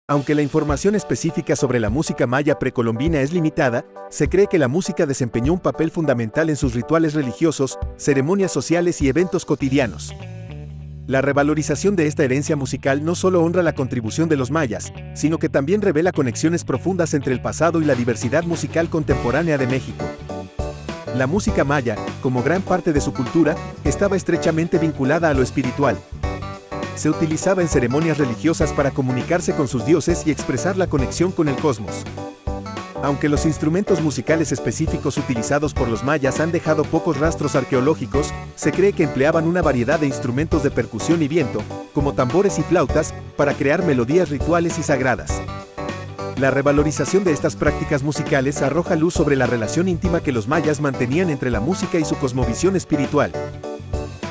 Aunque la información específica sobre la música maya precolombina es limitada, se cree que la música desempeñó un papel fundamental en sus rituales religiosos, ceremonias sociales y eventos cotidianos. La revalorización de esta herencia musical no solo honra la contribución de los mayas, sino que también revela conexiones profundas entre el pasado y la diversidad musical contemporánea de México. La música maya, como gran parte de su cultura, estaba estrechamente vinculada a lo espiritual. Se utilizaba en ceremonias religiosas para comunicarse con sus dioses y expresar la conexión con el cosmos. Aunque los instrumentos musicales específicos utilizados por los mayas han dejado pocos rastros arqueológicos, se cree que empleaban una variedad de instrumentos de percusión y viento, como tambores y flautas, para crear melodías rituales y sagradas. La revalorización de estas prácticas musicales arroja luz sobre la relación íntima que los mayas mantenían entre la música y su cosmovisión espiritual.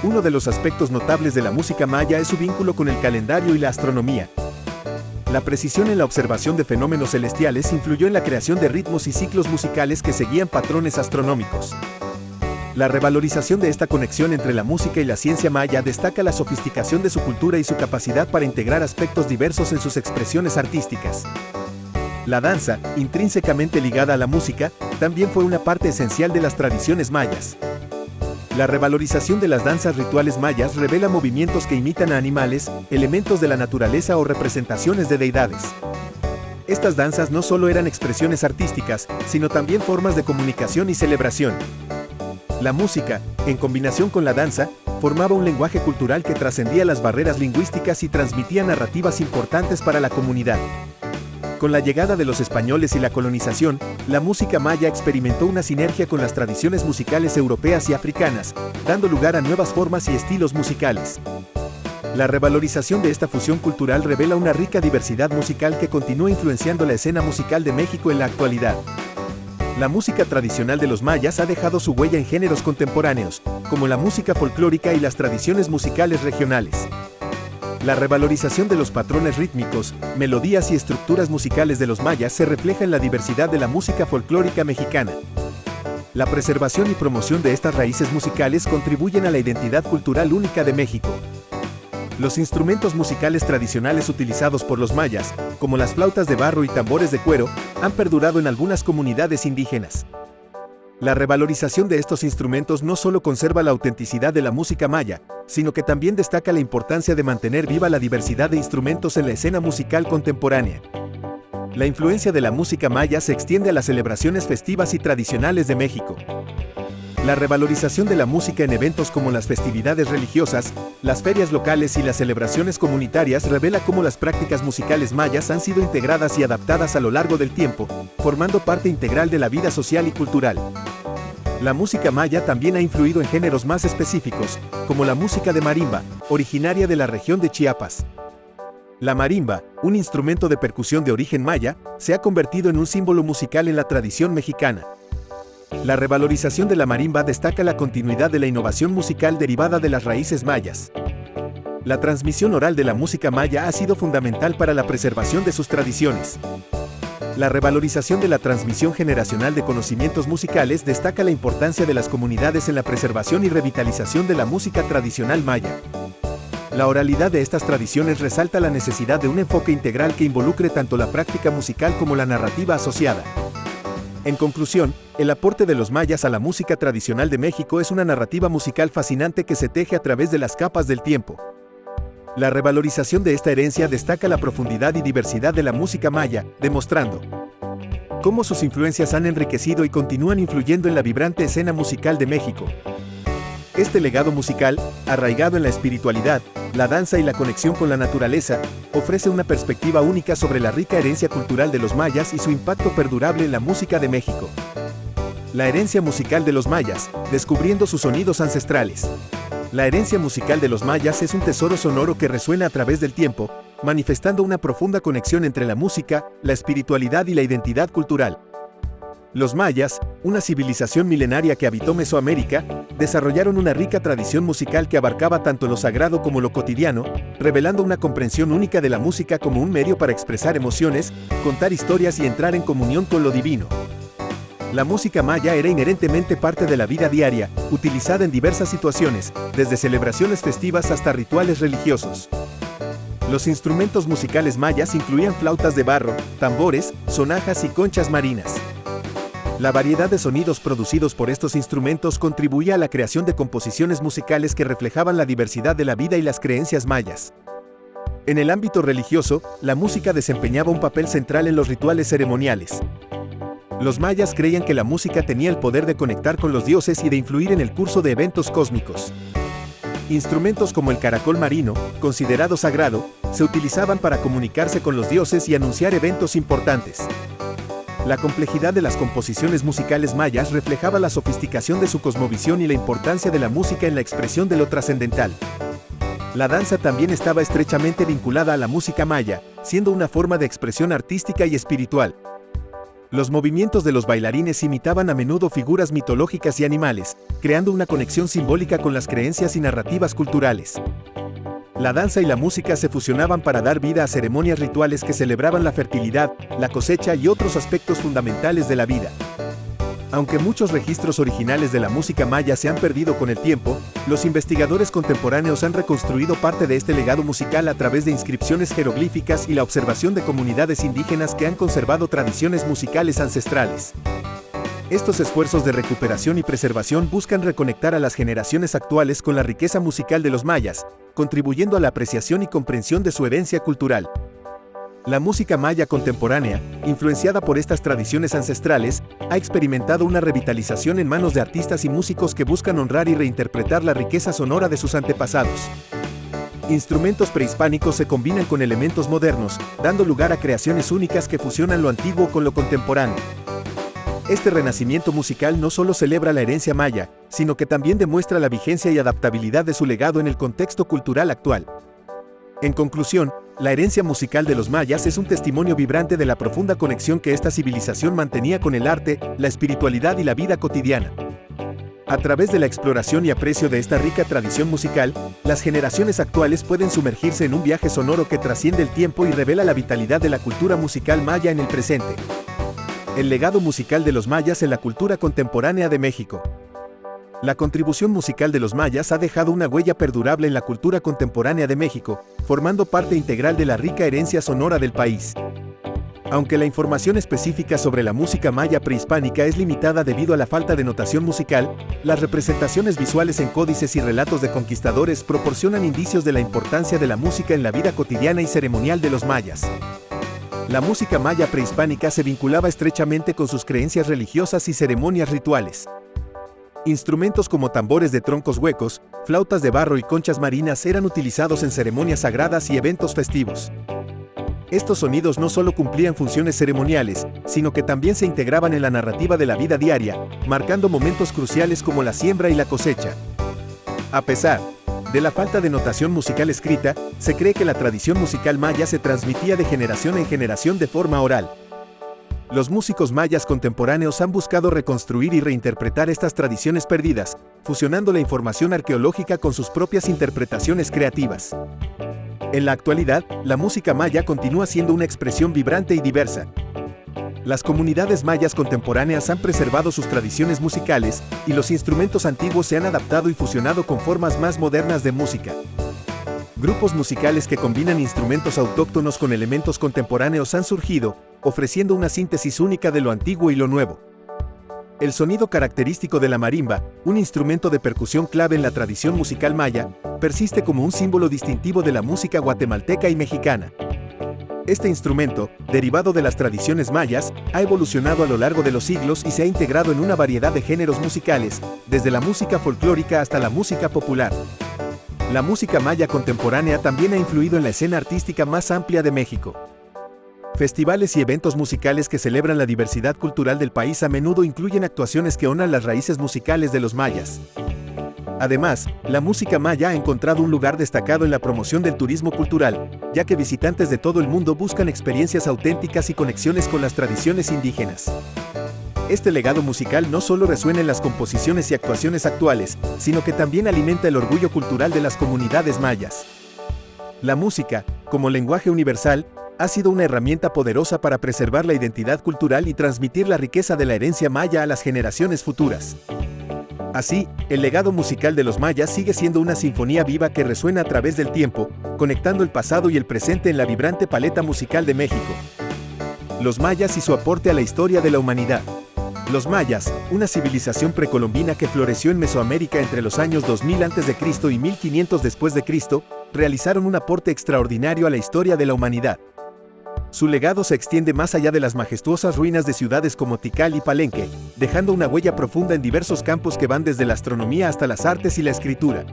Uno de los aspectos notables de la música maya es su vínculo con el calendario y la astronomía. La precisión en la observación de fenómenos celestiales influyó en la creación de ritmos y ciclos musicales que seguían patrones astronómicos. La revalorización de esta conexión entre la música y la ciencia maya destaca la sofisticación de su cultura y su capacidad para integrar aspectos diversos en sus expresiones artísticas. La danza, intrínsecamente ligada a la música, también fue una parte esencial de las tradiciones mayas. La revalorización de las danzas rituales mayas revela movimientos que imitan a animales, elementos de la naturaleza o representaciones de deidades. Estas danzas no solo eran expresiones artísticas, sino también formas de comunicación y celebración. La música, en combinación con la danza, formaba un lenguaje cultural que trascendía las barreras lingüísticas y transmitía narrativas importantes para la comunidad. Con la llegada de los españoles y la colonización, la música maya experimentó una sinergia con las tradiciones musicales europeas y africanas, dando lugar a nuevas formas y estilos musicales. La revalorización de esta fusión cultural revela una rica diversidad musical que continúa influenciando la escena musical de México en la actualidad. La música tradicional de los mayas ha dejado su huella en géneros contemporáneos, como la música folclórica y las tradiciones musicales regionales. La revalorización de los patrones rítmicos, melodías y estructuras musicales de los mayas se refleja en la diversidad de la música folclórica mexicana. La preservación y promoción de estas raíces musicales contribuyen a la identidad cultural única de México. Los instrumentos musicales tradicionales utilizados por los mayas, como las flautas de barro y tambores de cuero, han perdurado en algunas comunidades indígenas. La revalorización de estos instrumentos no solo conserva la autenticidad de la música maya, sino que también destaca la importancia de mantener viva la diversidad de instrumentos en la escena musical contemporánea. La influencia de la música maya se extiende a las celebraciones festivas y tradicionales de México. La revalorización de la música en eventos como las festividades religiosas, las ferias locales y las celebraciones comunitarias revela cómo las prácticas musicales mayas han sido integradas y adaptadas a lo largo del tiempo, formando parte integral de la vida social y cultural. La música maya también ha influido en géneros más específicos, como la música de marimba, originaria de la región de Chiapas. La marimba, un instrumento de percusión de origen maya, se ha convertido en un símbolo musical en la tradición mexicana. La revalorización de la marimba destaca la continuidad de la innovación musical derivada de las raíces mayas. La transmisión oral de la música maya ha sido fundamental para la preservación de sus tradiciones. La revalorización de la transmisión generacional de conocimientos musicales destaca la importancia de las comunidades en la preservación y revitalización de la música tradicional maya. La oralidad de estas tradiciones resalta la necesidad de un enfoque integral que involucre tanto la práctica musical como la narrativa asociada. En conclusión, el aporte de los mayas a la música tradicional de México es una narrativa musical fascinante que se teje a través de las capas del tiempo. La revalorización de esta herencia destaca la profundidad y diversidad de la música maya, demostrando cómo sus influencias han enriquecido y continúan influyendo en la vibrante escena musical de México. Este legado musical, arraigado en la espiritualidad, la danza y la conexión con la naturaleza, ofrece una perspectiva única sobre la rica herencia cultural de los mayas y su impacto perdurable en la música de México. La herencia musical de los mayas, descubriendo sus sonidos ancestrales. La herencia musical de los mayas es un tesoro sonoro que resuena a través del tiempo, manifestando una profunda conexión entre la música, la espiritualidad y la identidad cultural. Los mayas, una civilización milenaria que habitó Mesoamérica, desarrollaron una rica tradición musical que abarcaba tanto lo sagrado como lo cotidiano, revelando una comprensión única de la música como un medio para expresar emociones, contar historias y entrar en comunión con lo divino. La música maya era inherentemente parte de la vida diaria, utilizada en diversas situaciones, desde celebraciones festivas hasta rituales religiosos. Los instrumentos musicales mayas incluían flautas de barro, tambores, sonajas y conchas marinas. La variedad de sonidos producidos por estos instrumentos contribuía a la creación de composiciones musicales que reflejaban la diversidad de la vida y las creencias mayas. En el ámbito religioso, la música desempeñaba un papel central en los rituales ceremoniales. Los mayas creían que la música tenía el poder de conectar con los dioses y de influir en el curso de eventos cósmicos. Instrumentos como el caracol marino, considerado sagrado, se utilizaban para comunicarse con los dioses y anunciar eventos importantes. La complejidad de las composiciones musicales mayas reflejaba la sofisticación de su cosmovisión y la importancia de la música en la expresión de lo trascendental. La danza también estaba estrechamente vinculada a la música maya, siendo una forma de expresión artística y espiritual. Los movimientos de los bailarines imitaban a menudo figuras mitológicas y animales, creando una conexión simbólica con las creencias y narrativas culturales. La danza y la música se fusionaban para dar vida a ceremonias rituales que celebraban la fertilidad, la cosecha y otros aspectos fundamentales de la vida. Aunque muchos registros originales de la música maya se han perdido con el tiempo, los investigadores contemporáneos han reconstruido parte de este legado musical a través de inscripciones jeroglíficas y la observación de comunidades indígenas que han conservado tradiciones musicales ancestrales. Estos esfuerzos de recuperación y preservación buscan reconectar a las generaciones actuales con la riqueza musical de los mayas, contribuyendo a la apreciación y comprensión de su herencia cultural. La música maya contemporánea, influenciada por estas tradiciones ancestrales, ha experimentado una revitalización en manos de artistas y músicos que buscan honrar y reinterpretar la riqueza sonora de sus antepasados. Instrumentos prehispánicos se combinan con elementos modernos, dando lugar a creaciones únicas que fusionan lo antiguo con lo contemporáneo. Este renacimiento musical no solo celebra la herencia maya, sino que también demuestra la vigencia y adaptabilidad de su legado en el contexto cultural actual. En conclusión, la herencia musical de los mayas es un testimonio vibrante de la profunda conexión que esta civilización mantenía con el arte, la espiritualidad y la vida cotidiana. A través de la exploración y aprecio de esta rica tradición musical, las generaciones actuales pueden sumergirse en un viaje sonoro que trasciende el tiempo y revela la vitalidad de la cultura musical maya en el presente. El legado musical de los mayas en la cultura contemporánea de México. La contribución musical de los mayas ha dejado una huella perdurable en la cultura contemporánea de México, formando parte integral de la rica herencia sonora del país. Aunque la información específica sobre la música maya prehispánica es limitada debido a la falta de notación musical, las representaciones visuales en códices y relatos de conquistadores proporcionan indicios de la importancia de la música en la vida cotidiana y ceremonial de los mayas. La música maya prehispánica se vinculaba estrechamente con sus creencias religiosas y ceremonias rituales. Instrumentos como tambores de troncos huecos, flautas de barro y conchas marinas eran utilizados en ceremonias sagradas y eventos festivos. Estos sonidos no solo cumplían funciones ceremoniales, sino que también se integraban en la narrativa de la vida diaria, marcando momentos cruciales como la siembra y la cosecha. A pesar de la falta de notación musical escrita, se cree que la tradición musical maya se transmitía de generación en generación de forma oral. Los músicos mayas contemporáneos han buscado reconstruir y reinterpretar estas tradiciones perdidas, fusionando la información arqueológica con sus propias interpretaciones creativas. En la actualidad, la música maya continúa siendo una expresión vibrante y diversa. Las comunidades mayas contemporáneas han preservado sus tradiciones musicales, y los instrumentos antiguos se han adaptado y fusionado con formas más modernas de música. Grupos musicales que combinan instrumentos autóctonos con elementos contemporáneos han surgido, ofreciendo una síntesis única de lo antiguo y lo nuevo. El sonido característico de la marimba, un instrumento de percusión clave en la tradición musical maya, persiste como un símbolo distintivo de la música guatemalteca y mexicana. Este instrumento, derivado de las tradiciones mayas, ha evolucionado a lo largo de los siglos y se ha integrado en una variedad de géneros musicales, desde la música folclórica hasta la música popular. La música maya contemporánea también ha influido en la escena artística más amplia de México. Festivales y eventos musicales que celebran la diversidad cultural del país a menudo incluyen actuaciones que honran las raíces musicales de los mayas. Además, la música maya ha encontrado un lugar destacado en la promoción del turismo cultural, ya que visitantes de todo el mundo buscan experiencias auténticas y conexiones con las tradiciones indígenas. Este legado musical no solo resuena en las composiciones y actuaciones actuales, sino que también alimenta el orgullo cultural de las comunidades mayas. La música, como lenguaje universal, ha sido una herramienta poderosa para preservar la identidad cultural y transmitir la riqueza de la herencia maya a las generaciones futuras. Así, el legado musical de los mayas sigue siendo una sinfonía viva que resuena a través del tiempo, conectando el pasado y el presente en la vibrante paleta musical de México. Los mayas y su aporte a la historia de la humanidad. Los mayas, una civilización precolombina que floreció en Mesoamérica entre los años 2000 a.C. y 1500 después de Cristo, realizaron un aporte extraordinario a la historia de la humanidad. Su legado se extiende más allá de las majestuosas ruinas de ciudades como Tikal y Palenque, dejando una huella profunda en diversos campos que van desde la astronomía hasta las artes y la escritura.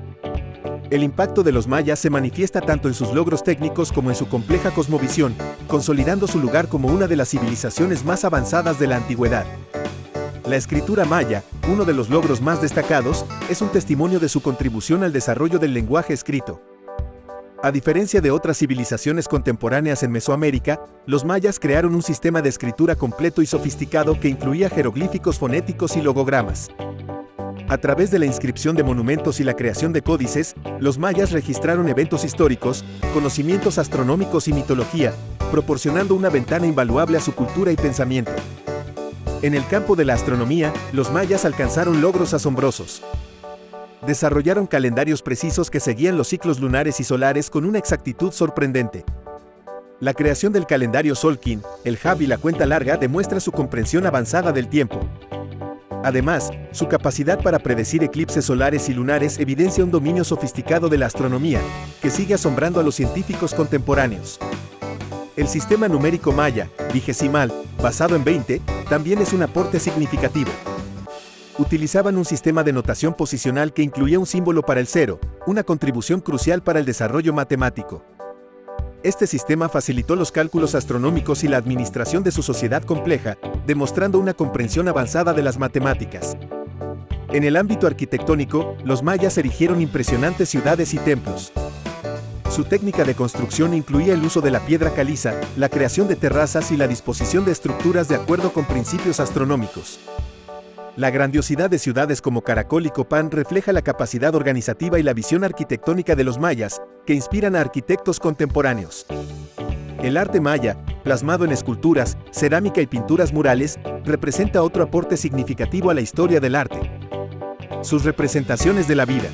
El impacto de los mayas se manifiesta tanto en sus logros técnicos como en su compleja cosmovisión, consolidando su lugar como una de las civilizaciones más avanzadas de la antigüedad. La escritura maya, uno de los logros más destacados, es un testimonio de su contribución al desarrollo del lenguaje escrito. A diferencia de otras civilizaciones contemporáneas en Mesoamérica, los mayas crearon un sistema de escritura completo y sofisticado que incluía jeroglíficos fonéticos y logogramas. A través de la inscripción de monumentos y la creación de códices, los mayas registraron eventos históricos, conocimientos astronómicos y mitología, proporcionando una ventana invaluable a su cultura y pensamiento. En el campo de la astronomía, los mayas alcanzaron logros asombrosos. Desarrollaron calendarios precisos que seguían los ciclos lunares y solares con una exactitud sorprendente. La creación del calendario Solkin, el Hab y la cuenta larga demuestra su comprensión avanzada del tiempo. Además, su capacidad para predecir eclipses solares y lunares evidencia un dominio sofisticado de la astronomía, que sigue asombrando a los científicos contemporáneos. El sistema numérico maya, vigesimal, basado en 20, también es un aporte significativo. Utilizaban un sistema de notación posicional que incluía un símbolo para el cero, una contribución crucial para el desarrollo matemático. Este sistema facilitó los cálculos astronómicos y la administración de su sociedad compleja, demostrando una comprensión avanzada de las matemáticas. En el ámbito arquitectónico, los mayas erigieron impresionantes ciudades y templos. Su técnica de construcción incluía el uso de la piedra caliza, la creación de terrazas y la disposición de estructuras de acuerdo con principios astronómicos. La grandiosidad de ciudades como Caracol y Copán refleja la capacidad organizativa y la visión arquitectónica de los mayas, que inspiran a arquitectos contemporáneos. El arte maya, plasmado en esculturas, cerámica y pinturas murales, representa otro aporte significativo a la historia del arte. Sus representaciones de la vida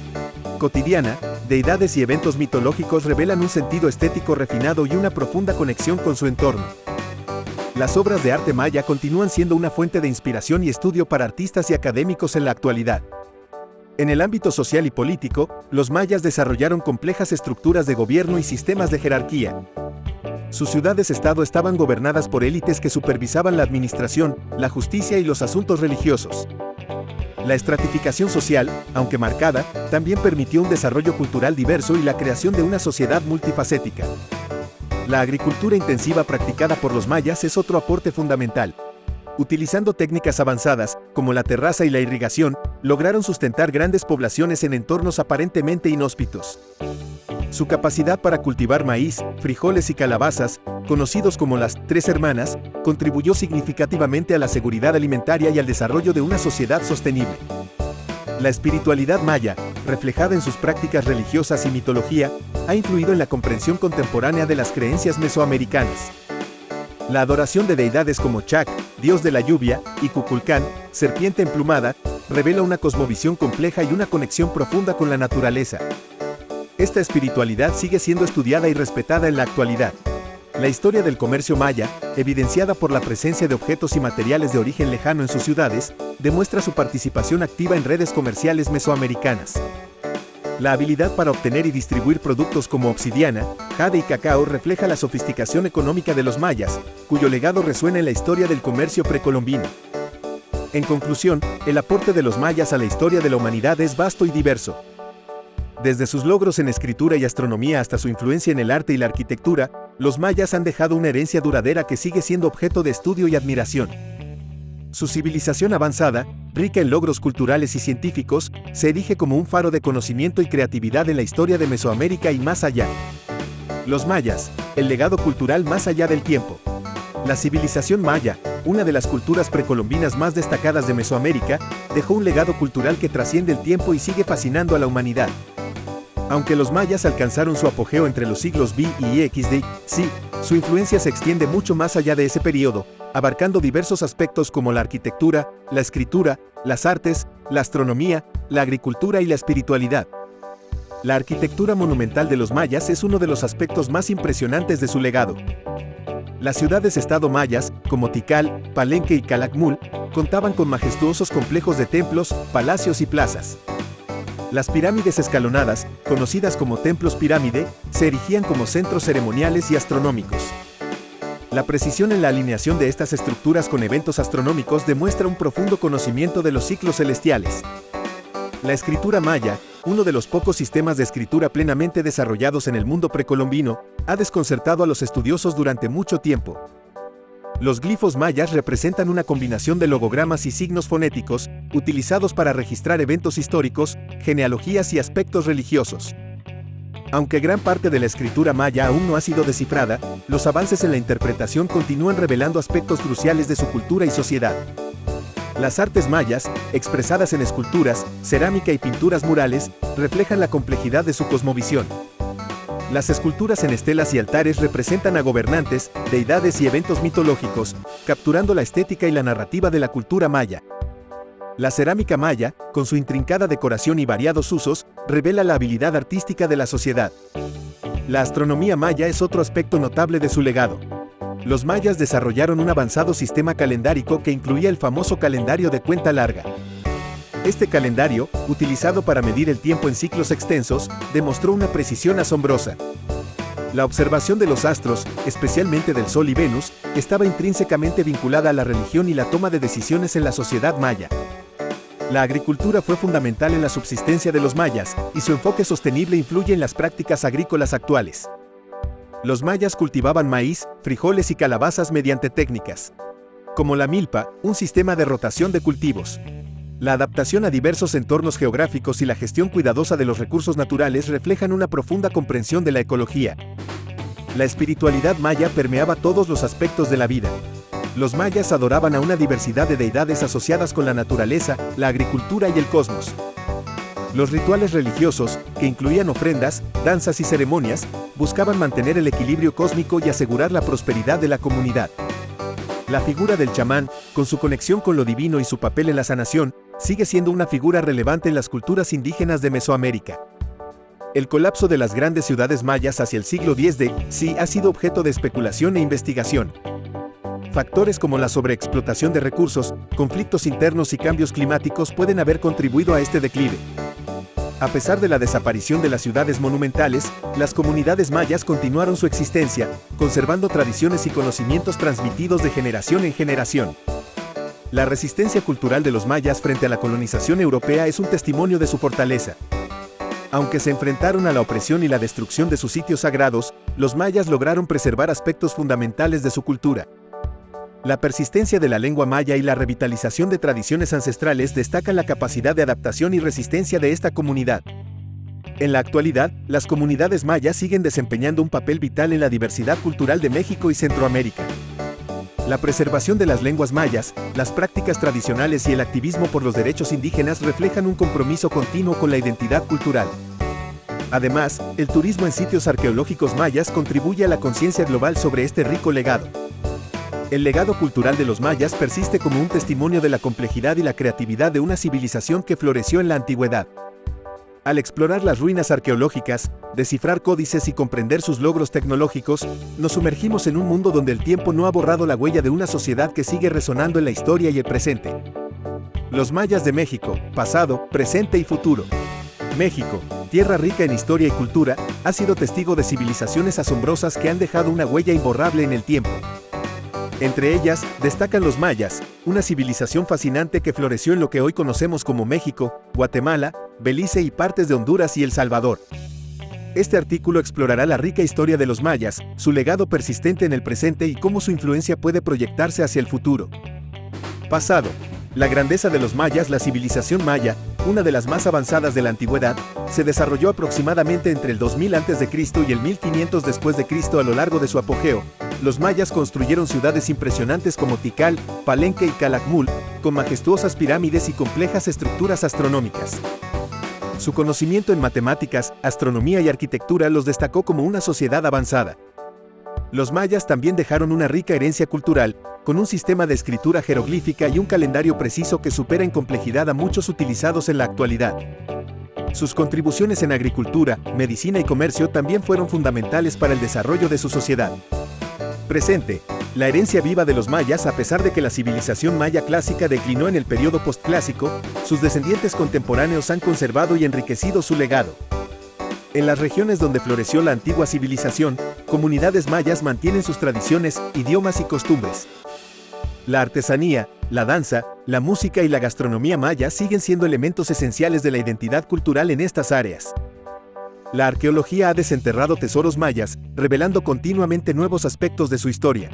cotidiana, deidades y eventos mitológicos revelan un sentido estético refinado y una profunda conexión con su entorno. Las obras de arte maya continúan siendo una fuente de inspiración y estudio para artistas y académicos en la actualidad. En el ámbito social y político, los mayas desarrollaron complejas estructuras de gobierno y sistemas de jerarquía. Sus ciudades-estado estaban gobernadas por élites que supervisaban la administración, la justicia y los asuntos religiosos. La estratificación social, aunque marcada, también permitió un desarrollo cultural diverso y la creación de una sociedad multifacética. La agricultura intensiva practicada por los mayas es otro aporte fundamental. Utilizando técnicas avanzadas, como la terraza y la irrigación, lograron sustentar grandes poblaciones en entornos aparentemente inhóspitos. Su capacidad para cultivar maíz, frijoles y calabazas, conocidos como las Tres Hermanas, contribuyó significativamente a la seguridad alimentaria y al desarrollo de una sociedad sostenible. La espiritualidad maya, reflejada en sus prácticas religiosas y mitología, ha influido en la comprensión contemporánea de las creencias mesoamericanas. La adoración de deidades como Chac, dios de la lluvia, y Kukulcán, serpiente emplumada, revela una cosmovisión compleja y una conexión profunda con la naturaleza. Esta espiritualidad sigue siendo estudiada y respetada en la actualidad. La historia del comercio maya, evidenciada por la presencia de objetos y materiales de origen lejano en sus ciudades, demuestra su participación activa en redes comerciales mesoamericanas. La habilidad para obtener y distribuir productos como obsidiana, jade y cacao refleja la sofisticación económica de los mayas, cuyo legado resuena en la historia del comercio precolombino. En conclusión, el aporte de los mayas a la historia de la humanidad es vasto y diverso. Desde sus logros en escritura y astronomía hasta su influencia en el arte y la arquitectura, los mayas han dejado una herencia duradera que sigue siendo objeto de estudio y admiración. Su civilización avanzada, rica en logros culturales y científicos, se erige como un faro de conocimiento y creatividad en la historia de Mesoamérica y más allá. Los mayas, el legado cultural más allá del tiempo. La civilización maya, una de las culturas precolombinas más destacadas de Mesoamérica, dejó un legado cultural que trasciende el tiempo y sigue fascinando a la humanidad. Aunque los mayas alcanzaron su apogeo entre los siglos B y XD, sí, su influencia se extiende mucho más allá de ese periodo, abarcando diversos aspectos como la arquitectura, la escritura, las artes, la astronomía, la agricultura y la espiritualidad. La arquitectura monumental de los mayas es uno de los aspectos más impresionantes de su legado. Las ciudades-estado mayas, como Tikal, Palenque y Calakmul, contaban con majestuosos complejos de templos, palacios y plazas. Las pirámides escalonadas, conocidas como templos pirámide, se erigían como centros ceremoniales y astronómicos. La precisión en la alineación de estas estructuras con eventos astronómicos demuestra un profundo conocimiento de los ciclos celestiales. La escritura maya, uno de los pocos sistemas de escritura plenamente desarrollados en el mundo precolombino, ha desconcertado a los estudiosos durante mucho tiempo. Los glifos mayas representan una combinación de logogramas y signos fonéticos, utilizados para registrar eventos históricos, genealogías y aspectos religiosos. Aunque gran parte de la escritura maya aún no ha sido descifrada, los avances en la interpretación continúan revelando aspectos cruciales de su cultura y sociedad. Las artes mayas, expresadas en esculturas, cerámica y pinturas murales, reflejan la complejidad de su cosmovisión. Las esculturas en estelas y altares representan a gobernantes, deidades y eventos mitológicos, capturando la estética y la narrativa de la cultura maya. La cerámica maya, con su intrincada decoración y variados usos, revela la habilidad artística de la sociedad. La astronomía maya es otro aspecto notable de su legado. Los mayas desarrollaron un avanzado sistema calendárico que incluía el famoso calendario de cuenta larga. Este calendario, utilizado para medir el tiempo en ciclos extensos, demostró una precisión asombrosa. La observación de los astros, especialmente del Sol y Venus, estaba intrínsecamente vinculada a la religión y la toma de decisiones en la sociedad maya. La agricultura fue fundamental en la subsistencia de los mayas, y su enfoque sostenible influye en las prácticas agrícolas actuales. Los mayas cultivaban maíz, frijoles y calabazas mediante técnicas como la milpa, un sistema de rotación de cultivos. La adaptación a diversos entornos geográficos y la gestión cuidadosa de los recursos naturales reflejan una profunda comprensión de la ecología. La espiritualidad maya permeaba todos los aspectos de la vida. Los mayas adoraban a una diversidad de deidades asociadas con la naturaleza, la agricultura y el cosmos. Los rituales religiosos, que incluían ofrendas, danzas y ceremonias, buscaban mantener el equilibrio cósmico y asegurar la prosperidad de la comunidad. La figura del chamán, con su conexión con lo divino y su papel en la sanación, sigue siendo una figura relevante en las culturas indígenas de Mesoamérica. El colapso de las grandes ciudades mayas hacia el siglo X d.C. ha sido objeto de especulación e investigación. Factores como la sobreexplotación de recursos, conflictos internos y cambios climáticos pueden haber contribuido a este declive. A pesar de la desaparición de las ciudades monumentales, las comunidades mayas continuaron su existencia, conservando tradiciones y conocimientos transmitidos de generación en generación. La resistencia cultural de los mayas frente a la colonización europea es un testimonio de su fortaleza. Aunque se enfrentaron a la opresión y la destrucción de sus sitios sagrados, los mayas lograron preservar aspectos fundamentales de su cultura. La persistencia de la lengua maya y la revitalización de tradiciones ancestrales destacan la capacidad de adaptación y resistencia de esta comunidad. En la actualidad, las comunidades mayas siguen desempeñando un papel vital en la diversidad cultural de México y Centroamérica. La preservación de las lenguas mayas, las prácticas tradicionales y el activismo por los derechos indígenas reflejan un compromiso continuo con la identidad cultural. Además, el turismo en sitios arqueológicos mayas contribuye a la conciencia global sobre este rico legado. El legado cultural de los mayas persiste como un testimonio de la complejidad y la creatividad de una civilización que floreció en la antigüedad. Al explorar las ruinas arqueológicas, descifrar códices y comprender sus logros tecnológicos, nos sumergimos en un mundo donde el tiempo no ha borrado la huella de una sociedad que sigue resonando en la historia y el presente. Los mayas de México, pasado, presente y futuro. México, tierra rica en historia y cultura, ha sido testigo de civilizaciones asombrosas que han dejado una huella imborrable en el tiempo. Entre ellas, destacan los mayas, una civilización fascinante que floreció en lo que hoy conocemos como México, Guatemala, Belice y partes de Honduras y El Salvador. Este artículo explorará la rica historia de los mayas, su legado persistente en el presente y cómo su influencia puede proyectarse hacia el futuro. Pasado. La grandeza de los mayas. La civilización maya, una de las más avanzadas de la antigüedad, se desarrolló aproximadamente entre el 2000 a.C. y el 1500 después de Cristo. A lo largo de su apogeo, los mayas construyeron ciudades impresionantes como Tikal, Palenque y Calakmul, con majestuosas pirámides y complejas estructuras astronómicas. Su conocimiento en matemáticas, astronomía y arquitectura los destacó como una sociedad avanzada. Los mayas también dejaron una rica herencia cultural, con un sistema de escritura jeroglífica y un calendario preciso que supera en complejidad a muchos utilizados en la actualidad. Sus contribuciones en agricultura, medicina y comercio también fueron fundamentales para el desarrollo de su sociedad. Presente. La herencia viva de los mayas, a pesar de que la civilización maya clásica declinó en el periodo postclásico, sus descendientes contemporáneos han conservado y enriquecido su legado. En las regiones donde floreció la antigua civilización, comunidades mayas mantienen sus tradiciones, idiomas y costumbres. La artesanía, la danza, la música y la gastronomía maya siguen siendo elementos esenciales de la identidad cultural en estas áreas. La arqueología ha desenterrado tesoros mayas, revelando continuamente nuevos aspectos de su historia.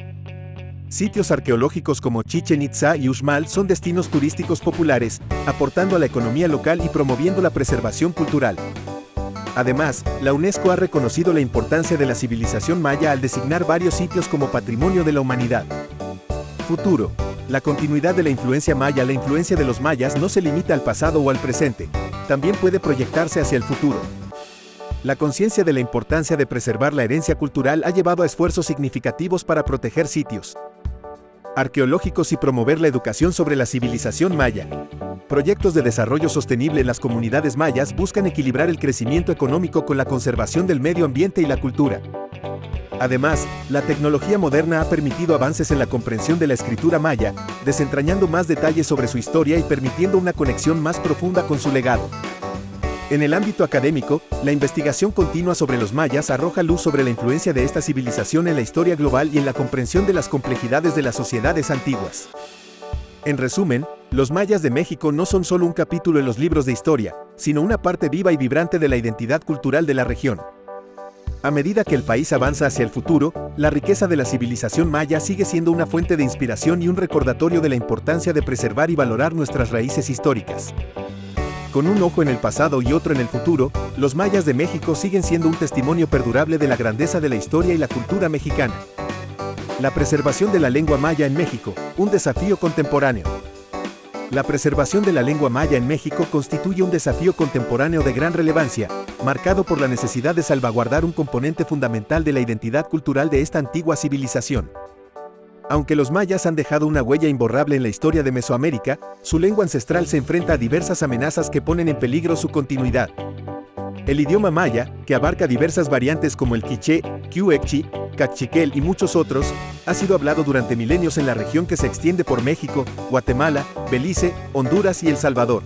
Sitios arqueológicos como Chichén Itzá y Uxmal son destinos turísticos populares, aportando a la economía local y promoviendo la preservación cultural. Además, la UNESCO ha reconocido la importancia de la civilización maya al designar varios sitios como Patrimonio de la Humanidad. Futuro. La continuidad de la influencia maya. La influencia de los mayas no se limita al pasado o al presente, también puede proyectarse hacia el futuro. La conciencia de la importancia de preservar la herencia cultural ha llevado a esfuerzos significativos para proteger sitios arqueológicos y promover la educación sobre la civilización maya. Proyectos de desarrollo sostenible en las comunidades mayas buscan equilibrar el crecimiento económico con la conservación del medio ambiente y la cultura. Además, la tecnología moderna ha permitido avances en la comprensión de la escritura maya, desentrañando más detalles sobre su historia y permitiendo una conexión más profunda con su legado. En el ámbito académico, la investigación continua sobre los mayas arroja luz sobre la influencia de esta civilización en la historia global y en la comprensión de las complejidades de las sociedades antiguas. En resumen, los mayas de México no son solo un capítulo en los libros de historia, sino una parte viva y vibrante de la identidad cultural de la región. A medida que el país avanza hacia el futuro, la riqueza de la civilización maya sigue siendo una fuente de inspiración y un recordatorio de la importancia de preservar y valorar nuestras raíces históricas. Con un ojo en el pasado y otro en el futuro, los mayas de México siguen siendo un testimonio perdurable de la grandeza de la historia y la cultura mexicana. La preservación de la lengua maya en México, un desafío contemporáneo. La preservación de la lengua maya en México constituye un desafío contemporáneo de gran relevancia, marcado por la necesidad de salvaguardar un componente fundamental de la identidad cultural de esta antigua civilización. Aunque los mayas han dejado una huella imborrable en la historia de Mesoamérica, su lengua ancestral se enfrenta a diversas amenazas que ponen en peligro su continuidad. El idioma maya, que abarca diversas variantes como el quiché, quiuhqui, cachiquel y muchos otros, ha sido hablado durante milenios en la región que se extiende por México, Guatemala, Belice, Honduras y El Salvador.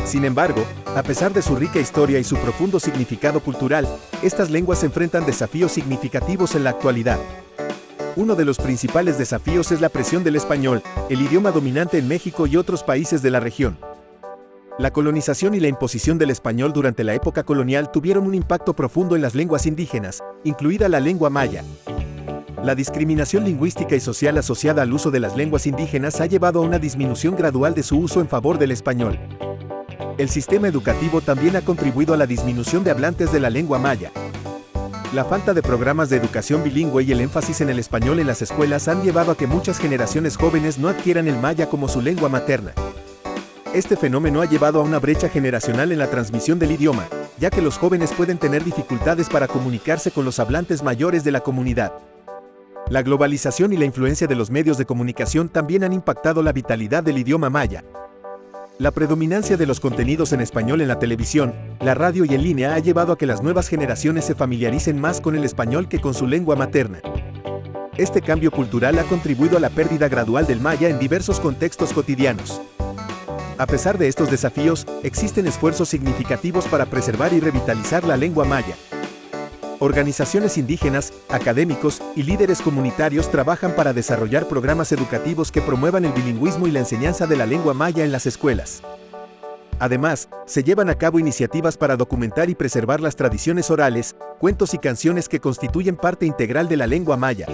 Sin embargo, a pesar de su rica historia y su profundo significado cultural, estas lenguas enfrentan desafíos significativos en la actualidad. Uno de los principales desafíos es la presión del español, el idioma dominante en México y otros países de la región. La colonización y la imposición del español durante la época colonial tuvieron un impacto profundo en las lenguas indígenas, incluida la lengua maya. La discriminación lingüística y social asociada al uso de las lenguas indígenas ha llevado a una disminución gradual de su uso en favor del español. El sistema educativo también ha contribuido a la disminución de hablantes de la lengua maya. La falta de programas de educación bilingüe y el énfasis en el español en las escuelas han llevado a que muchas generaciones jóvenes no adquieran el maya como su lengua materna. Este fenómeno ha llevado a una brecha generacional en la transmisión del idioma, ya que los jóvenes pueden tener dificultades para comunicarse con los hablantes mayores de la comunidad. La globalización y la influencia de los medios de comunicación también han impactado la vitalidad del idioma maya. La predominancia de los contenidos en español en la televisión, la radio y en línea ha llevado a que las nuevas generaciones se familiaricen más con el español que con su lengua materna. Este cambio cultural ha contribuido a la pérdida gradual del maya en diversos contextos cotidianos. A pesar de estos desafíos, existen esfuerzos significativos para preservar y revitalizar la lengua maya. Organizaciones indígenas, académicos y líderes comunitarios trabajan para desarrollar programas educativos que promuevan el bilingüismo y la enseñanza de la lengua maya en las escuelas. Además, se llevan a cabo iniciativas para documentar y preservar las tradiciones orales, cuentos y canciones que constituyen parte integral de la lengua maya.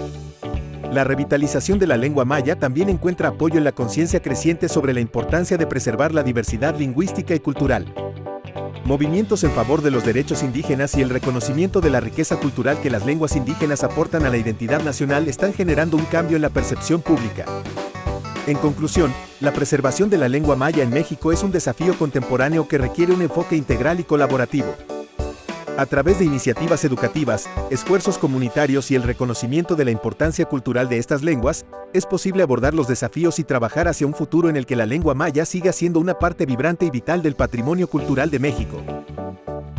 La revitalización de la lengua maya también encuentra apoyo en la conciencia creciente sobre la importancia de preservar la diversidad lingüística y cultural. Movimientos en favor de los derechos indígenas y el reconocimiento de la riqueza cultural que las lenguas indígenas aportan a la identidad nacional están generando un cambio en la percepción pública. En conclusión, la preservación de la lengua maya en México es un desafío contemporáneo que requiere un enfoque integral y colaborativo. A través de iniciativas educativas, esfuerzos comunitarios y el reconocimiento de la importancia cultural de estas lenguas, es posible abordar los desafíos y trabajar hacia un futuro en el que la lengua maya siga siendo una parte vibrante y vital del patrimonio cultural de México.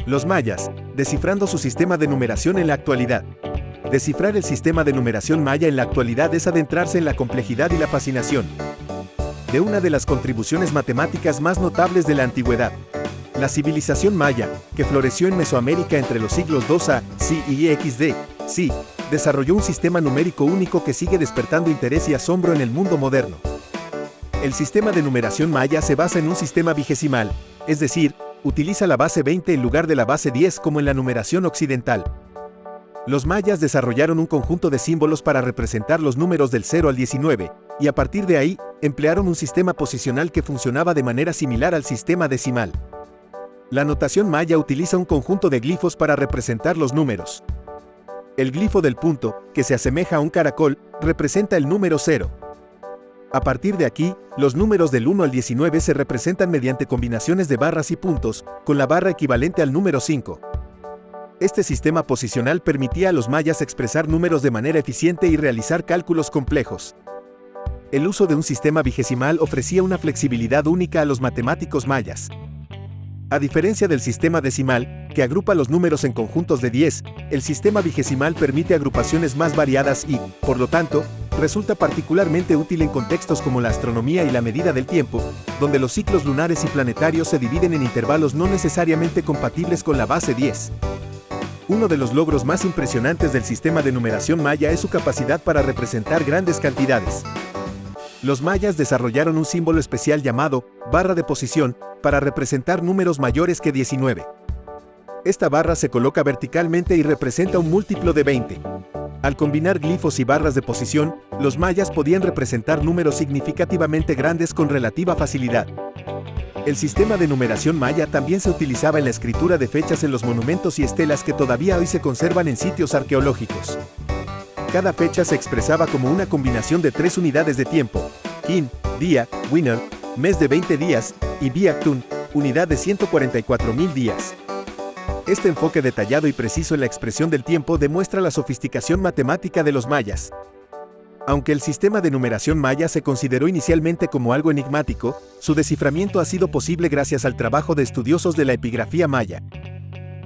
Los mayas, descifrando su sistema de numeración en la actualidad. Descifrar el sistema de numeración maya en la actualidad es adentrarse en la complejidad y la fascinación de una de las contribuciones matemáticas más notables de la antigüedad. La civilización maya, que floreció en Mesoamérica entre los siglos II a. C. y XD. C., desarrolló un sistema numérico único que sigue despertando interés y asombro en el mundo moderno. El sistema de numeración maya se basa en un sistema vigesimal, es decir, utiliza la base 20 en lugar de la base 10 como en la numeración occidental. Los mayas desarrollaron un conjunto de símbolos para representar los números del 0 al 19, y a partir de ahí, emplearon un sistema posicional que funcionaba de manera similar al sistema decimal. La notación maya utiliza un conjunto de glifos para representar los números. El glifo del punto, que se asemeja a un caracol, representa el número 0. A partir de aquí, los números del 1 al 19 se representan mediante combinaciones de barras y puntos, con la barra equivalente al número 5. Este sistema posicional permitía a los mayas expresar números de manera eficiente y realizar cálculos complejos. El uso de un sistema vigesimal ofrecía una flexibilidad única a los matemáticos mayas. A diferencia del sistema decimal, que agrupa los números en conjuntos de 10, el sistema vigesimal permite agrupaciones más variadas y, por lo tanto, resulta particularmente útil en contextos como la astronomía y la medida del tiempo, donde los ciclos lunares y planetarios se dividen en intervalos no necesariamente compatibles con la base 10. Uno de los logros más impresionantes del sistema de numeración maya es su capacidad para representar grandes cantidades. Los mayas desarrollaron un símbolo especial llamado barra de posición para representar números mayores que 19. Esta barra se coloca verticalmente y representa un múltiplo de 20. Al combinar glifos y barras de posición, los mayas podían representar números significativamente grandes con relativa facilidad. El sistema de numeración maya también se utilizaba en la escritura de fechas en los monumentos y estelas que todavía hoy se conservan en sitios arqueológicos. Cada fecha se expresaba como una combinación de 3 unidades de tiempo: kin, día, winner, mes de 20 días, y biaktun, unidad de 144.000 días. Este enfoque detallado y preciso en la expresión del tiempo demuestra la sofisticación matemática de los mayas. Aunque el sistema de numeración maya se consideró inicialmente como algo enigmático, su desciframiento ha sido posible gracias al trabajo de estudiosos de la epigrafía maya.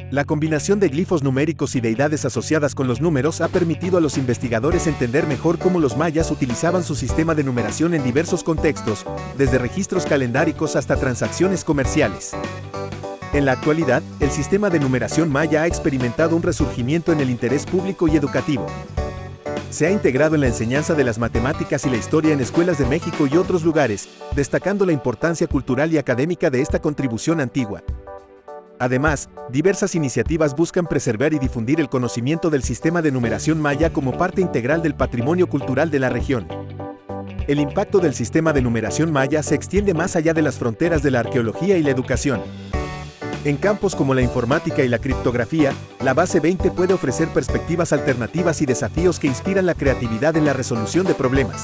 La combinación de glifos numéricos y deidades asociadas con los números ha permitido a los investigadores entender mejor cómo los mayas utilizaban su sistema de numeración en diversos contextos, desde registros calendáricos hasta transacciones comerciales. En la actualidad, el sistema de numeración maya ha experimentado un resurgimiento en el interés público y educativo. Se ha integrado en la enseñanza de las matemáticas y la historia en escuelas de México y otros lugares, destacando la importancia cultural y académica de esta contribución antigua. Además, diversas iniciativas buscan preservar y difundir el conocimiento del sistema de numeración maya como parte integral del patrimonio cultural de la región. El impacto del sistema de numeración maya se extiende más allá de las fronteras de la arqueología y la educación. En campos como la informática y la criptografía, la base 20 puede ofrecer perspectivas alternativas y desafíos que inspiran la creatividad en la resolución de problemas.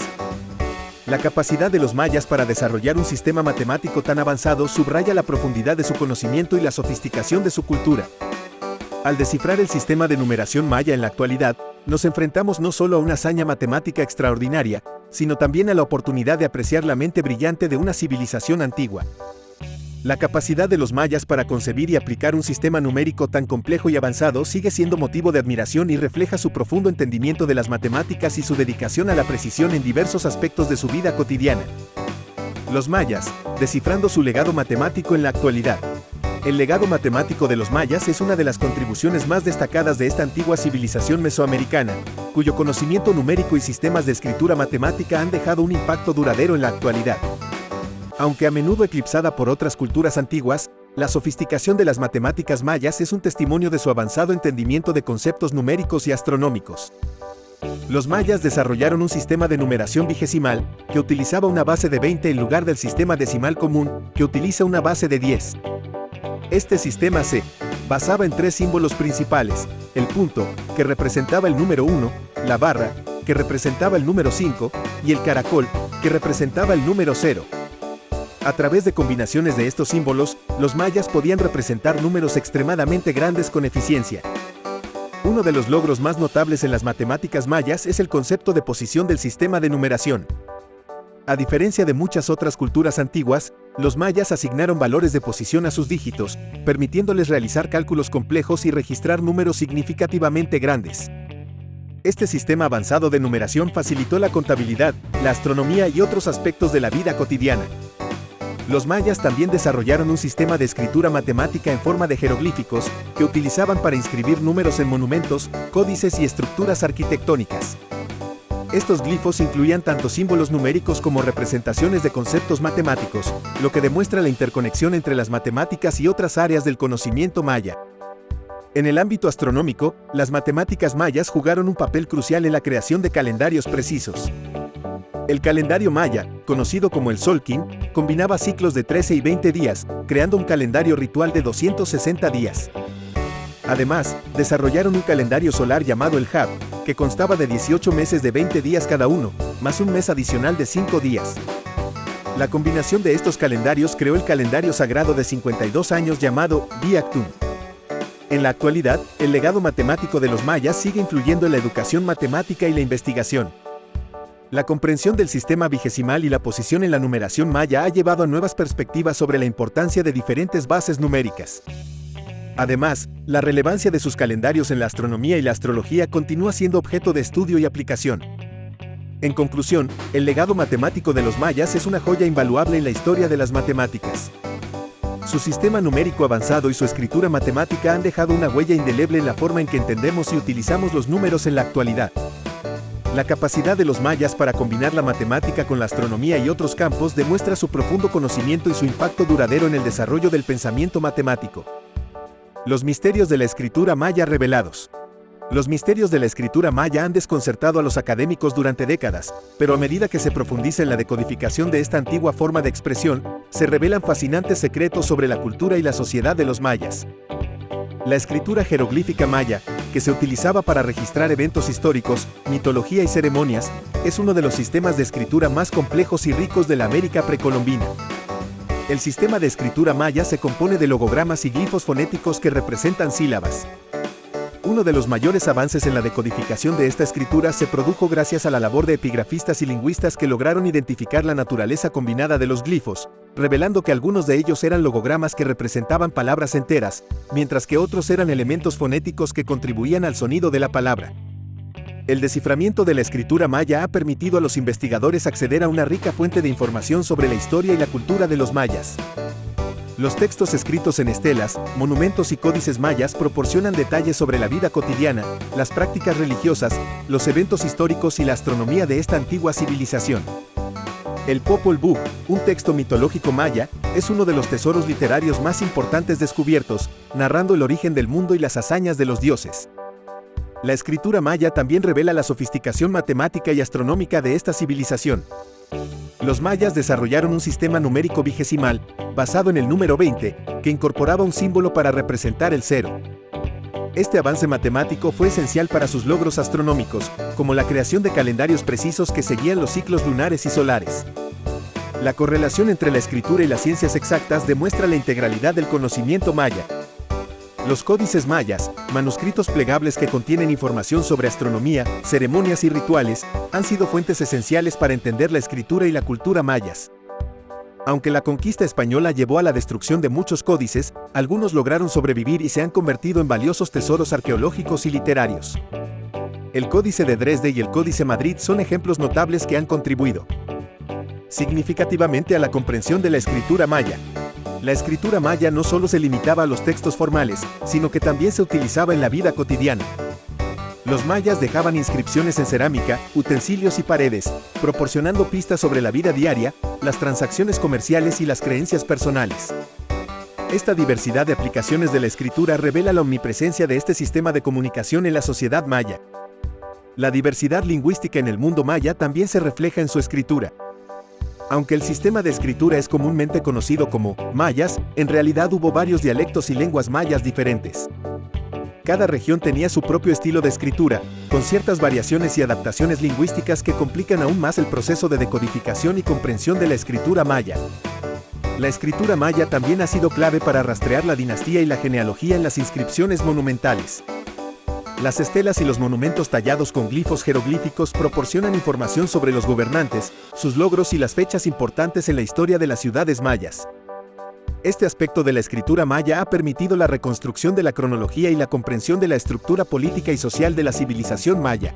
La capacidad de los mayas para desarrollar un sistema matemático tan avanzado subraya la profundidad de su conocimiento y la sofisticación de su cultura. Al descifrar el sistema de numeración maya en la actualidad, nos enfrentamos no solo a una hazaña matemática extraordinaria, sino también a la oportunidad de apreciar la mente brillante de una civilización antigua. La capacidad de los mayas para concebir y aplicar un sistema numérico tan complejo y avanzado sigue siendo motivo de admiración y refleja su profundo entendimiento de las matemáticas y su dedicación a la precisión en diversos aspectos de su vida cotidiana. Los mayas, descifrando su legado matemático en la actualidad. El legado matemático de los mayas es una de las contribuciones más destacadas de esta antigua civilización mesoamericana, cuyo conocimiento numérico y sistemas de escritura matemática han dejado un impacto duradero en la actualidad. Aunque a menudo eclipsada por otras culturas antiguas, la sofisticación de las matemáticas mayas es un testimonio de su avanzado entendimiento de conceptos numéricos y astronómicos. Los mayas desarrollaron un sistema de numeración vigesimal, que utilizaba una base de 20 en lugar del sistema decimal común, que utiliza una base de 10. Este sistema se basaba en 3 símbolos principales: el punto, que representaba el número 1, la barra, que representaba el número 5, y el caracol, que representaba el número 0. A través de combinaciones de estos símbolos, los mayas podían representar números extremadamente grandes con eficiencia. Uno de los logros más notables en las matemáticas mayas es el concepto de posición del sistema de numeración. A diferencia de muchas otras culturas antiguas, los mayas asignaron valores de posición a sus dígitos, permitiéndoles realizar cálculos complejos y registrar números significativamente grandes. Este sistema avanzado de numeración facilitó la contabilidad, la astronomía y otros aspectos de la vida cotidiana. Los mayas también desarrollaron un sistema de escritura matemática en forma de jeroglíficos, que utilizaban para inscribir números en monumentos, códices y estructuras arquitectónicas. Estos glifos incluían tanto símbolos numéricos como representaciones de conceptos matemáticos, lo que demuestra la interconexión entre las matemáticas y otras áreas del conocimiento maya. En el ámbito astronómico, las matemáticas mayas jugaron un papel crucial en la creación de calendarios precisos. El calendario maya, conocido como el Solkin, combinaba ciclos de 13 y 20 días, creando un calendario ritual de 260 días. Además, desarrollaron un calendario solar llamado el Hab, que constaba de 18 meses de 20 días cada uno, más un mes adicional de 5 días. La combinación de estos calendarios creó el calendario sagrado de 52 años llamado Biaktun. En la actualidad, el legado matemático de los mayas sigue influyendo en la educación matemática y la investigación. La comprensión del sistema vigesimal y la posición en la numeración maya ha llevado a nuevas perspectivas sobre la importancia de diferentes bases numéricas. Además, la relevancia de sus calendarios en la astronomía y la astrología continúa siendo objeto de estudio y aplicación. En conclusión, el legado matemático de los mayas es una joya invaluable en la historia de las matemáticas. Su sistema numérico avanzado y su escritura matemática han dejado una huella indeleble en la forma en que entendemos y utilizamos los números en la actualidad. La capacidad de los mayas para combinar la matemática con la astronomía y otros campos demuestra su profundo conocimiento y su impacto duradero en el desarrollo del pensamiento matemático. Los misterios de la escritura maya revelados. Los misterios de la escritura maya han desconcertado a los académicos durante décadas, pero a medida que se profundiza en la decodificación de esta antigua forma de expresión, se revelan fascinantes secretos sobre la cultura y la sociedad de los mayas. La escritura jeroglífica maya, que se utilizaba para registrar eventos históricos, mitología y ceremonias, es uno de los sistemas de escritura más complejos y ricos de la América precolombina. El sistema de escritura maya se compone de logogramas y glifos fonéticos que representan sílabas. Uno de los mayores avances en la decodificación de esta escritura se produjo gracias a la labor de epigrafistas y lingüistas que lograron identificar la naturaleza combinada de los glifos, revelando que algunos de ellos eran logogramas que representaban palabras enteras, mientras que otros eran elementos fonéticos que contribuían al sonido de la palabra. El desciframiento de la escritura maya ha permitido a los investigadores acceder a una rica fuente de información sobre la historia y la cultura de los mayas. Los textos escritos en estelas, monumentos y códices mayas proporcionan detalles sobre la vida cotidiana, las prácticas religiosas, los eventos históricos y la astronomía de esta antigua civilización. El Popol Vuh, un texto mitológico maya, es uno de los tesoros literarios más importantes descubiertos, narrando el origen del mundo y las hazañas de los dioses. La escritura maya también revela la sofisticación matemática y astronómica de esta civilización. Los mayas desarrollaron un sistema numérico vigesimal, basado en el número 20, que incorporaba un símbolo para representar el 0. Este avance matemático fue esencial para sus logros astronómicos, como la creación de calendarios precisos que seguían los ciclos lunares y solares. La correlación entre la escritura y las ciencias exactas demuestra la integralidad del conocimiento maya. Los códices mayas, manuscritos plegables que contienen información sobre astronomía, ceremonias y rituales, han sido fuentes esenciales para entender la escritura y la cultura mayas. Aunque la conquista española llevó a la destrucción de muchos códices, algunos lograron sobrevivir y se han convertido en valiosos tesoros arqueológicos y literarios. El Códice de Dresde y el Códice Madrid son ejemplos notables que han contribuido significativamente a la comprensión de la escritura maya. La escritura maya no solo se limitaba a los textos formales, sino que también se utilizaba en la vida cotidiana. Los mayas dejaban inscripciones en cerámica, utensilios y paredes, proporcionando pistas sobre la vida diaria, las transacciones comerciales y las creencias personales. Esta diversidad de aplicaciones de la escritura revela la omnipresencia de este sistema de comunicación en la sociedad maya. La diversidad lingüística en el mundo maya también se refleja en su escritura. Aunque el sistema de escritura es comúnmente conocido como mayas, en realidad hubo varios dialectos y lenguas mayas diferentes. Cada región tenía su propio estilo de escritura, con ciertas variaciones y adaptaciones lingüísticas que complican aún más el proceso de decodificación y comprensión de la escritura maya. La escritura maya también ha sido clave para rastrear la dinastía y la genealogía en las inscripciones monumentales. Las estelas y los monumentos tallados con glifos jeroglíficos proporcionan información sobre los gobernantes, sus logros y las fechas importantes en la historia de las ciudades mayas. Este aspecto de la escritura maya ha permitido la reconstrucción de la cronología y la comprensión de la estructura política y social de la civilización maya.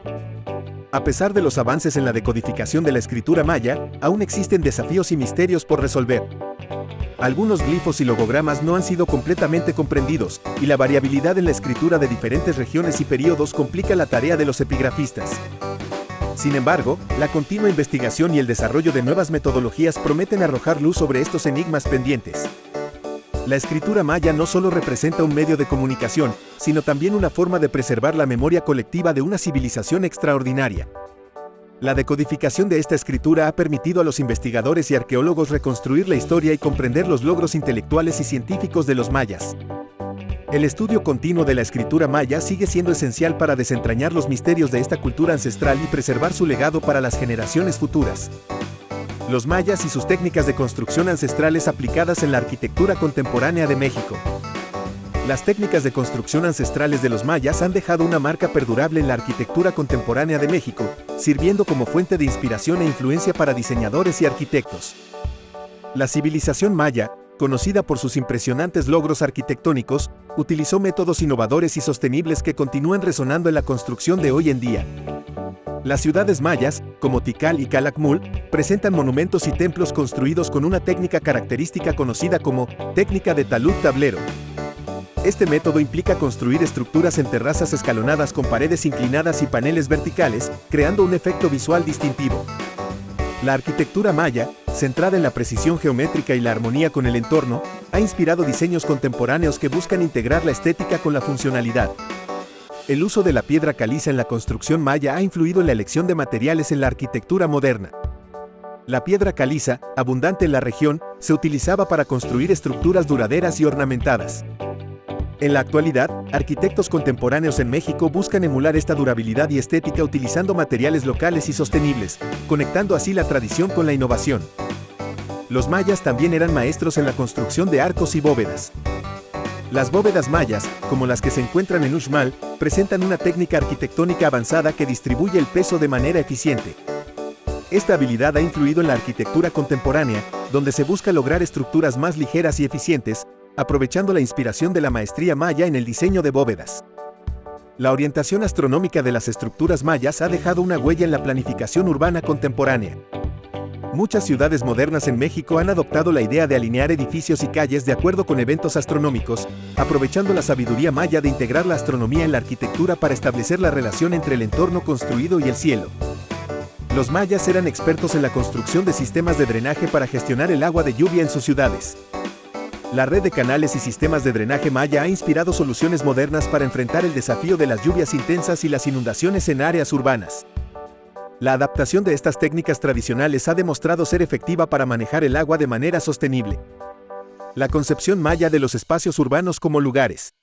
A pesar de los avances en la decodificación de la escritura maya, aún existen desafíos y misterios por resolver. Algunos glifos y logogramas no han sido completamente comprendidos, y la variabilidad en la escritura de diferentes regiones y períodos complica la tarea de los epigrafistas. Sin embargo, la continua investigación y el desarrollo de nuevas metodologías prometen arrojar luz sobre estos enigmas pendientes. La escritura maya no solo representa un medio de comunicación, sino también una forma de preservar la memoria colectiva de una civilización extraordinaria. La decodificación de esta escritura ha permitido a los investigadores y arqueólogos reconstruir la historia y comprender los logros intelectuales y científicos de los mayas. El estudio continuo de la escritura maya sigue siendo esencial para desentrañar los misterios de esta cultura ancestral y preservar su legado para las generaciones futuras. Los mayas y sus técnicas de construcción ancestrales aplicadas en la arquitectura contemporánea de México. Las técnicas de construcción ancestrales de los mayas han dejado una marca perdurable en la arquitectura contemporánea de México, sirviendo como fuente de inspiración e influencia para diseñadores y arquitectos. La civilización maya, conocida por sus impresionantes logros arquitectónicos, utilizó métodos innovadores y sostenibles que continúan resonando en la construcción de hoy en día. Las ciudades mayas, como Tikal y Calakmul, presentan monumentos y templos construidos con una técnica característica conocida como técnica de talud tablero. Este método implica construir estructuras en terrazas escalonadas con paredes inclinadas y paneles verticales, creando un efecto visual distintivo. La arquitectura maya, centrada en la precisión geométrica y la armonía con el entorno, ha inspirado diseños contemporáneos que buscan integrar la estética con la funcionalidad. El uso de la piedra caliza en la construcción maya ha influido en la elección de materiales en la arquitectura moderna. La piedra caliza, abundante en la región, se utilizaba para construir estructuras duraderas y ornamentadas. En la actualidad, arquitectos contemporáneos en México buscan emular esta durabilidad y estética utilizando materiales locales y sostenibles, conectando así la tradición con la innovación. Los mayas también eran maestros en la construcción de arcos y bóvedas. Las bóvedas mayas, como las que se encuentran en Uxmal, presentan una técnica arquitectónica avanzada que distribuye el peso de manera eficiente. Esta habilidad ha influido en la arquitectura contemporánea, donde se busca lograr estructuras más ligeras y eficientes, aprovechando la inspiración de la maestría maya en el diseño de bóvedas. La orientación astronómica de las estructuras mayas ha dejado una huella en la planificación urbana contemporánea. Muchas ciudades modernas en México han adoptado la idea de alinear edificios y calles de acuerdo con eventos astronómicos, aprovechando la sabiduría maya de integrar la astronomía en la arquitectura para establecer la relación entre el entorno construido y el cielo. Los mayas eran expertos en la construcción de sistemas de drenaje para gestionar el agua de lluvia en sus ciudades. La red de canales y sistemas de drenaje maya ha inspirado soluciones modernas para enfrentar el desafío de las lluvias intensas y las inundaciones en áreas urbanas. La adaptación de estas técnicas tradicionales ha demostrado ser efectiva para manejar el agua de manera sostenible. La concepción maya de los espacios urbanos como lugares